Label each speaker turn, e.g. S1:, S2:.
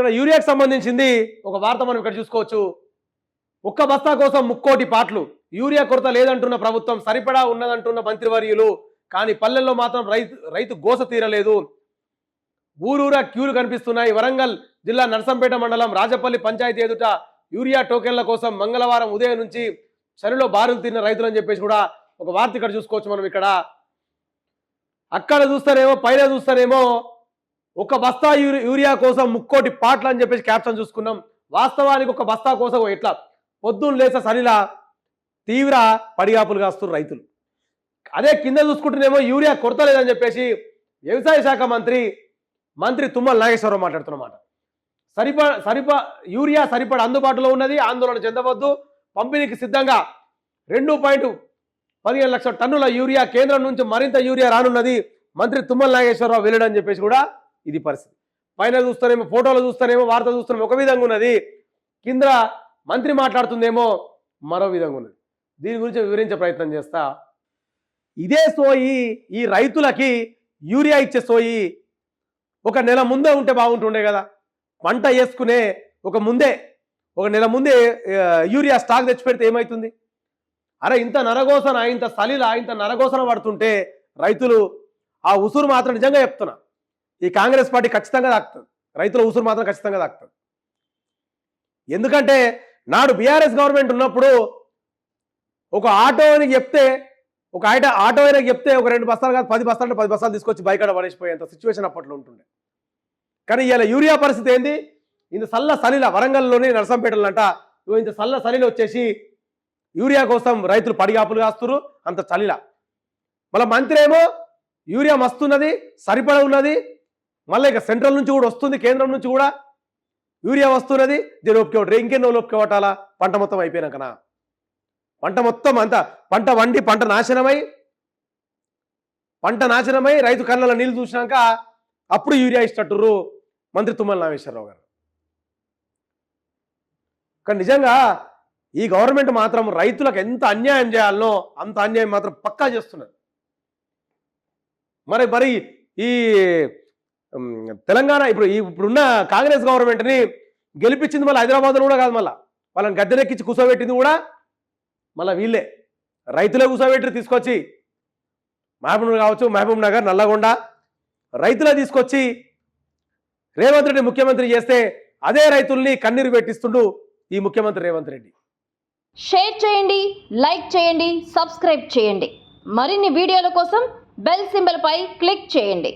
S1: ఇక్కడ యూరియాకి సంబంధించింది ఒక వార్త మనం ఇక్కడ చూసుకోవచ్చు. ఒక్క బస్తా కోసం 3 కోటి పాటలు, యూరియా కొరత లేదంటున్న ప్రభుత్వం, సరిపడా ఉన్నదంటున్న మంత్రివర్యులు. కానీ పల్లెల్లో మాత్రం రైతు గోస తీరలేదు. ఊరూరా క్యూలు కనిపిస్తున్నాయి. వరంగల్ జిల్లా నర్సంపేట మండలం రాజపల్లి పంచాయతీ ఎదుట యూరియా టోకెన్ల కోసం మంగళవారం ఉదయం నుంచి చలిలో బారులు తిన్న రైతులని చెప్పేసి కూడా ఒక వార్త ఇక్కడ చూసుకోవచ్చు మనం. ఇక్కడ అక్కడ చూస్తారేమో, పైన చూస్తారేమో ఒక బస్తా యూరియా కోసం 3 కోటి పాటలు అని చెప్పేసి క్యాప్షన్ చూసుకున్నాం. వాస్తవానికి ఒక బస్తా కోసం ఎట్లా పొద్దున్న లేసే సరిలా తీవ్ర పడిగాపులు కాస్తున్నారు రైతులు. అదే కింద చూసుకుంటేనేమో యూరియా కొరత లేదని చెప్పేసి వ్యవసాయ శాఖ మంత్రి తుమ్మల నాగేశ్వరరావు మాట్లాడుతున్నమాట. యూరియా సరిపడ అందుబాటులో ఉన్నది, ఆందోళన చెందవద్దు, పంపిణీకి సిద్ధంగా 2.15 లక్షల టన్నుల యూరియా, కేంద్రం నుంచి మరింత యూరియా రానున్నది, మంత్రి తుమ్మల నాగేశ్వరరావు వెళ్ళడని చెప్పేసి కూడా ఇది పరిస్థితి. పైన చూస్తానేమో, ఫోటోలు చూస్తానేమో, వార్త చూస్తానేమో ఒక విధంగా ఉన్నది, కింద మంత్రి మాట్లాడుతుందేమో మరో విధంగా ఉన్నది. దీని గురించి వివరించే ప్రయత్నం చేస్తా. ఇదే సోయి ఈ రైతులకి యూరియా ఇచ్చే సోయి ఒక నెల ముందే ఉంటే బాగుంటుండే కదా. పంట వేసుకునే ఒక నెల ముందే యూరియా స్టాక్ తెచ్చి పెడితే ఏమవుతుంది? అరే ఇంత నరగోసన, ఇంత సలిల, ఇంత నరగోసన పడుతుంటే రైతులు ఆ ఉసురు మాత్రం నిజంగా చెప్తున్నా, ఈ కాంగ్రెస్ పార్టీ ఖచ్చితంగా దాక్తుంది. రైతుల ఉసురు మాత్రం ఖచ్చితంగా దాక్తుంది. ఎందుకంటే నాడు బీఆర్ఎస్ గవర్నమెంట్ ఉన్నప్పుడు ఒక ఆటో ఆయనకి చెప్తే ఒక ఒక 2 బస్తాలు కాదు 10 బస్తాలు 10 బస్తాలు తీసుకొచ్చి బైకాడ పడేసిపోయేంత సిచ్యువేషన్ అప్పట్లో ఉంటుండే. కానీ ఇలా యూరియా పరిస్థితి ఏంది? ఇంత సలిల వరంగల్లోని నర్సంపేటలు అంట ఇంత సలిలో వచ్చేసి యూరియా కోసం రైతులు పడిగాపులు కాస్తున్నారు. అంత చలిల మళ్ళీ మంత్రి ఏమో యూరియా మస్తున్నది, సరిపడ ఉన్నది, మళ్ళీ ఇక సెంట్రల్ నుంచి కూడా వస్తుంది, కేంద్రం నుంచి కూడా యూరియా వస్తున్నది, దీని ఒప్పుకోవట్రు. ఇంకెన్నో ఒప్పుకోవటాలా? పంట మొత్తం అయిపోయినాకనా? పంట మొత్తం అంతా పంట వండి పంట నాశనమై రైతు కళ్ళలో నీళ్ళు చూసినాక అప్పుడు యూరియా ఇష్టట్టుర్రు మంత్రి తుమ్మల నాగేశ్వరరావు గారు. కానీ నిజంగా ఈ గవర్నమెంట్ మాత్రం రైతులకు ఎంత అన్యాయం చేయాలనో అంత అన్యాయం మాత్రం పక్కా చేస్తున్నది. మరి ఈ తెలంగాణ ఇప్పుడున్న కాంగ్రెస్ గవర్నమెంట్ని గెలిపించింది మళ్ళీ హైదరాబాద్లో కూడా కాదు, మళ్ళీ వాళ్ళని గద్దెనెక్కించి కూర్చోబెట్టింది కూడా మళ్ళీ వీళ్ళే, రైతులే కూర్చోబెట్టి తీసుకొచ్చి మహబూబ్ నగర్, నల్లగొండ రైతులే తీసుకొచ్చి రేవంత్ రెడ్డి ముఖ్యమంత్రి చేస్తే అదే రైతుల్ని కన్నీరు పెట్టిస్తుండు ఈ ముఖ్యమంత్రి రేవంత్ రెడ్డి.
S2: షేర్ చేయండి, లైక్ చేయండి, సబ్స్క్రైబ్ చేయండి. మరిన్ని వీడియోల కోసం బెల్ సింబల్ పై క్లిక్ చేయండి.